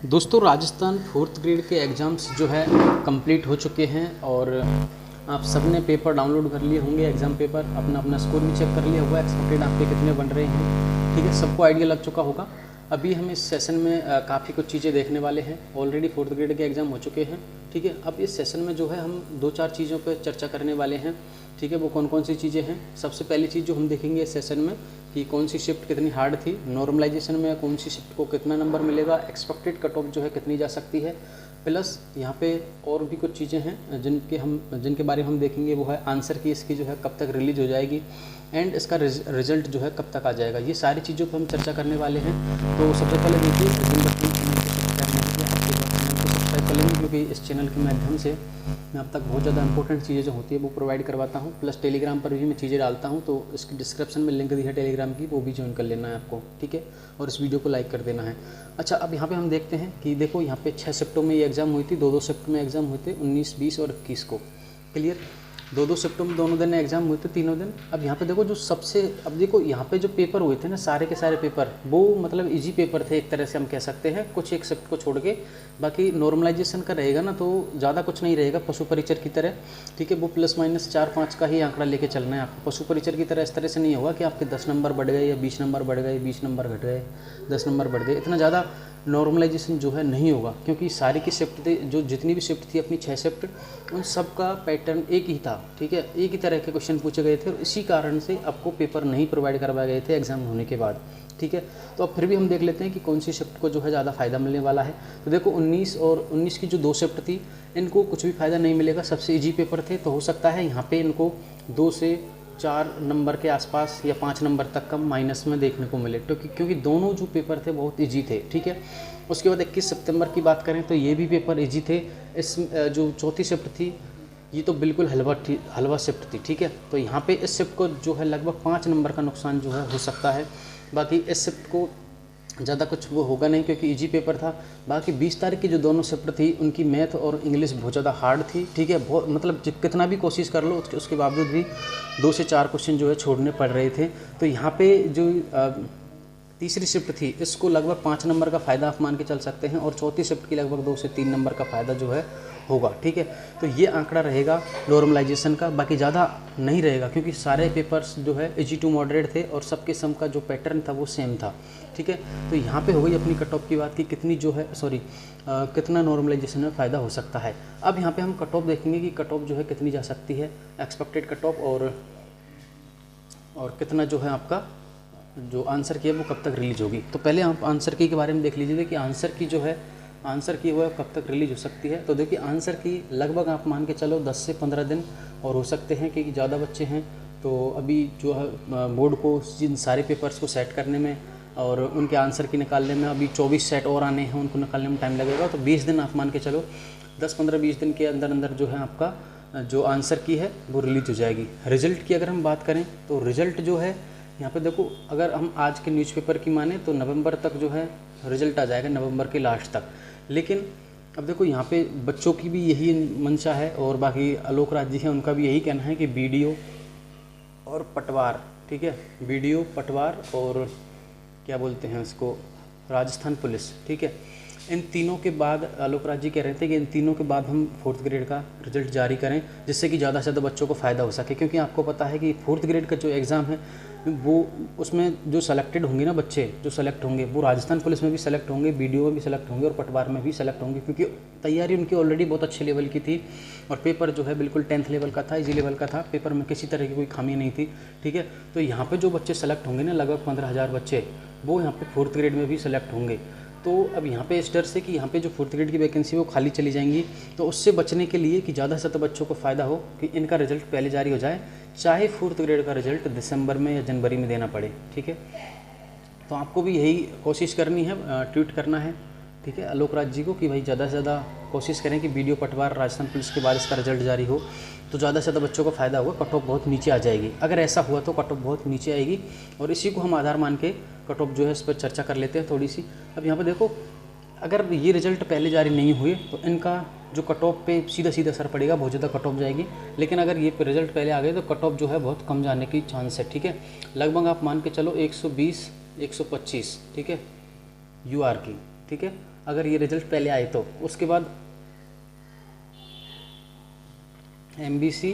दोस्तों Rajasthan fourth grade के exams जो है कंप्लीट हो चुके हैं और आप सबने पेपर डाउनलोड कर लिए होंगे। एग्ज़ाम पेपर अपना अपना स्कोर भी चेक कर लिया होगा, एक्सपेक्टेड आपके कितने बन रहे हैं, ठीक है, सबको आइडिया लग चुका होगा। अभी हम इस सेशन में काफ़ी कुछ चीज़ें देखने वाले हैं। ऑलरेडी फोर्थ ग्रेड के एग्ज़ाम हो चुके हैं, ठीक है। अब इस सेशन में जो है हम 2-4 चीज़ों पर चर्चा करने वाले हैं, ठीक है। वो कौन कौन सी चीज़ें हैं? सबसे पहली चीज़ जो हम देखेंगे इस सेशन में कि कौन सी शिफ्ट कितनी हार्ड थी, नॉर्मलाइजेशन में कौन सी शिफ्ट को कितना नंबर मिलेगा, एक्सपेक्टेड कट ऑफ जो है कितनी जा सकती है, प्लस यहाँ पे और भी कुछ चीज़ें हैं जिनके बारे में हम देखेंगे। वो है आंसर की इसकी जो है कब तक रिलीज हो जाएगी एंड इसका रिजल्ट जो है कब तक आ जाएगा। ये सारी चीज़ों पर हम चर्चा करने वाले हैं। तो सबसे पहले देखिए सब्सक्राइब कर लेंगे, क्योंकि इस चैनल के माध्यम से मैं अब तक बहुत ज़्यादा इंपॉर्टेंट चीज़ें जो होती है वो प्रोवाइड करवाता हूँ। प्लस टेलीग्राम पर भी मैं चीज़ें डालता हूँ, तो इसकी डिस्क्रिप्शन में लिंक दी है टेलीग्राम की, वो भी ज्वाइन कर लेना है आपको, ठीक है। और इस वीडियो को लाइक कर देना है। अच्छा, अब यहाँ पे हम देखते हैं कि देखो यहाँ पे 6 शिफ्टों में ये एग्ज़ाम हुई थी, 2-2 शिफ्ट में एग्ज़ाम हुए थे, 19, 20 और 21 को। क्लियर, 2-2 शिफ्टों में दोनों दिन एग्ज़ाम हुए थे, तीनों दिन। अब यहाँ पे देखो जो सबसे, अब देखो यहाँ पे जो पेपर हुए थे ना, सारे के सारे पेपर वो मतलब इजी पेपर थे एक तरह से हम कह सकते हैं, कुछ एक शिफ्ट को छोड़ के। बाकी नॉर्मलाइजेशन का रहेगा ना, तो ज़्यादा कुछ नहीं रहेगा पशु परिचर की तरह, ठीक है। वो ±4-5 का ही आंकड़ा लेके चलना है आपको। पशु परिचर की तरह इस तरह से नहीं होगा कि आपके 10 नंबर बढ़ गए या 20 नंबर बढ़ गए, 20 नंबर घट गए, 10 नंबर बढ़ गए, इतना ज़्यादा नॉर्मलाइजेशन जो है नहीं होगा, क्योंकि सारी की शिफ्ट थी, जो जितनी भी शिफ्ट थी अपनी 6 शिफ्ट, उन सब का पैटर्न एक ही था, ठीक है। एक ही तरह के क्वेश्चन पूछे गए थे और इसी कारण से आपको पेपर नहीं प्रोवाइड करवाए गए थे एग्ज़ाम होने के बाद, ठीक है। तो अब फिर भी हम देख लेते हैं कि कौन सी शिफ्ट को जो है ज़्यादा फ़ायदा मिलने वाला है। तो देखो 19 और 19 की जो 2 शिफ्ट थी, इनको कुछ भी फ़ायदा नहीं मिलेगा, सबसे ईजी पेपर थे। तो हो सकता है यहाँ पे इनको 2 से 4 नंबर के आसपास या 5 नंबर तक का माइनस में देखने को मिले, क्योंकि दोनों जो पेपर थे बहुत ईजी थे, ठीक है। उसके बाद 21 सितंबर की बात करें तो ये भी पेपर ईजी थे। इस जो चौथी शिफ्ट थी ये तो बिल्कुल हलवा शिफ्ट थी, ठीक है। तो यहाँ पे इस शिफ्ट को जो है लगभग 5 नंबर का नुकसान जो है हो सकता है। बाकी इस शिफ्ट को ज़्यादा कुछ वो होगा नहीं, क्योंकि इजी पेपर था। बाकी 20 तारीख की जो दोनों शिफ्ट थी उनकी मैथ और इंग्लिश बहुत ज़्यादा हार्ड थी, ठीक है। बहुत मतलब कितना भी कोशिश कर लो उसके बावजूद भी 2 से 4 क्वेश्चन जो है छोड़ने पड़ रहे थे। तो यहाँ पे जो तीसरी शिफ्ट थी इसको लगभग 5 नंबर का फ़ायदा आप मान के चल सकते हैं, और चौथी शिफ्ट की लगभग 2 से 3 नंबर का फ़ायदा जो है होगा, ठीक है। तो ये आंकड़ा रहेगा नॉर्मलाइजेशन का, बाकी ज़्यादा नहीं रहेगा, क्योंकि सारे पेपर्स जो है इजी टू मॉडरेट थे और सबके सम का जो पैटर्न था वो सेम था, ठीक है। तो यहाँ पे हो गई अपनी कट ऑफ की बात कि कितनी जो है कितना नॉर्मलाइजेशन में फ़ायदा हो सकता है। अब यहाँ पे हम कट ऑफ देखेंगे कि कट ऑफ जो है कितनी जा सकती है, एक्सपेक्टेड कट ऑफ, और कितना जो है आपका जो आंसर की है वो कब तक रिलीज होगी। तो पहले आप आंसर की के बारे में देख लीजिए कि आंसर की जो है आंसर की वो कब तक रिलीज हो सकती है। तो देखिए आंसर की लगभग आप मान के चलो 10 से 15 दिन और हो सकते हैं, कि ज़्यादा बच्चे हैं तो अभी जो है बोर्ड को जिन सारे पेपर्स को सेट करने में और उनके आंसर की निकालने में अभी 24 सेट और आने हैं, उनको निकालने में टाइम लगेगा। तो 20 दिन आप मान के चलो, 10-15-20 दिन के अंदर अंदर जो है आपका जो आंसर की है वो रिलीज हो जाएगी। रिजल्ट की अगर हम बात करें तो रिजल्ट जो है यहाँ पे देखो, अगर हम आज के न्यूज़पेपर की माने तो नवंबर तक जो है रिजल्ट आ जाएगा, नवंबर के लास्ट तक। लेकिन अब देखो यहाँ पे बच्चों की भी यही मंशा है और बाकी आलोक राज जी हैं उनका भी यही कहना है कि बीडीओ और पटवार, ठीक है, बीडीओ पटवार और क्या बोलते हैं उसको, राजस्थान पुलिस, ठीक है, इन तीनों के बाद आलोक राज जी कह रहे थे कि इन तीनों के बाद हम फोर्थ ग्रेड का रिजल्ट जारी करें, जिससे कि ज़्यादा से ज़्यादा बच्चों को फ़ायदा हो सके। क्योंकि आपको पता है कि फोर्थ ग्रेड का जो एग्ज़ाम है वो उसमें जो सेलेक्टेड होंगे ना बच्चे, जो सेलेक्ट होंगे वो राजस्थान पुलिस में भी सेलेक्ट होंगे, बीडीओ में भी सेलेक्ट होंगे और पटवार में भी सेलेक्ट होंगे, क्योंकि तैयारी उनकी ऑलरेडी बहुत अच्छे लेवल की थी और पेपर जो है बिल्कुल 10th लेवल का था, इजी लेवल का था, पेपर में किसी तरह की कोई खामी नहीं थी, ठीक है। तो यहाँ पे जो बच्चे सेलेक्ट होंगे ना, लगभग 15,000 बच्चे, वो यहाँ पे फोर्थ ग्रेड में भी सेलेक्ट होंगे। तो अब यहाँ पे इस डर से कि यहाँ पे जो फोर्थ ग्रेड की वैकेंसी वो खाली चली जाएंगी, तो उससे बचने के लिए कि ज़्यादा से ज़्यादा बच्चों को फ़ायदा हो कि इनका रिजल्ट पहले जारी हो जाए, चाहे फोर्थ ग्रेड का रिजल्ट दिसंबर में या जनवरी में देना पड़े, ठीक है। तो आपको भी यही कोशिश करनी है, ट्वीट करना है, ठीक है, आलोक राज जी को कि भाई ज़्यादा से ज़्यादा कोशिश करें कि बीडीओ पटवार राजस्थान पुलिस के बाद इसका रिजल्ट जारी हो, तो ज़्यादा से ज़्यादा बच्चों को फ़ायदा होगा, कट ऑफ बहुत नीचे आ जाएगी। अगर ऐसा हुआ तो कट ऑफ बहुत नीचे आएगी, और इसी को हम आधार मान के कट ऑफ जो है इस पर चर्चा कर लेते हैं थोड़ी सी। अब यहाँ पर देखो, अगर ये रिजल्ट पहले जारी नहीं हुए तो इनका जो कट ऑफ पे सीधा असर पड़ेगा, बहुत ज़्यादा कट ऑफ जाएगी। लेकिन अगर ये रिजल्ट पहले आ गए तो कट ऑफ जो है बहुत कम जाने की चांस है, ठीक है। लगभग आप मान के चलो 120-125, ठीक है, यूआर की, ठीक है। अगर ये रिजल्ट पहले आए तो। उसके बाद MBC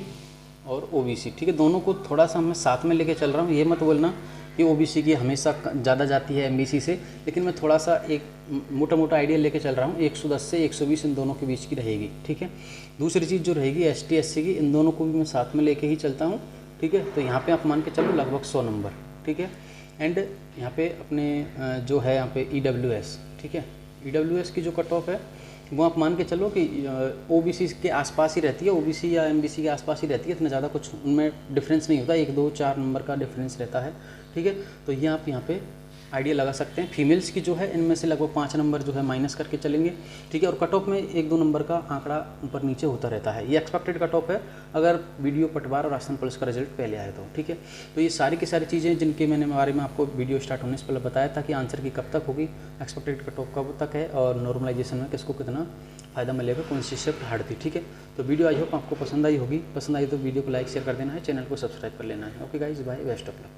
और OBC, ठीक है, दोनों को थोड़ा सा मैं साथ में लेके चल रहा हूँ। ये मत बोलना कि OBC की हमेशा ज़्यादा जाती है MBC से, लेकिन मैं थोड़ा सा एक मोटा मोटा आइडिया लेके चल रहा हूँ। 110 से 120 इन दोनों के बीच की रहेगी, ठीक है। दूसरी चीज़ जो रहेगी ST SC की, इन दोनों को भी मैं साथ में लेके ही चलता हूँ, ठीक है। तो यहाँ पे आप मान के चलो लगभग 100 नंबर, ठीक है। एंड यहाँ पे अपने जो है यहाँ पे EWS, ठीक है, EWS की जो कट ऑफ है वो आप मान के चलो कि OBC के आसपास ही रहती है, OBC या MBC के आसपास ही रहती है। इतना ज़्यादा कुछ उनमें डिफरेंस नहीं होता, 1 2 4 नंबर का डिफरेंस रहता है, ठीक है। तो ये आप यहाँ पे आइडिया लगा सकते हैं। फीमेल्स की जो है इनमें से लगभग 5 नंबर जो है माइनस करके चलेंगे, ठीक है। और कट ऑफ में 1 2 नंबर का आंकड़ा ऊपर नीचे होता रहता है। ये एक्सपेक्टेड कट ऑफ है अगर वीडियो पटवार और राजस्थान पुलिस का रिजल्ट पहले आए तो, ठीक है। तो ये सारी की सारी चीज़ें जिनके मैंने बारे में आपको वीडियो स्टार्ट होने से पहले बताया था कि आंसर की कब तक होगी, एक्सपेक्टेड कट ऑफ कब तक है, और नॉर्मलाइजेशन में किसको कितना फ़ायदा मिलेगा, कौन सी शिफ्ट हार्ड थी, ठीक है। तो वीडियो आई होप आपको पसंद आई होगी। पसंद आई तो वीडियो को लाइक शेयर कर देना है, चैनल को सब्सक्राइब कर लेना है। Okay guys, bye, best of luck.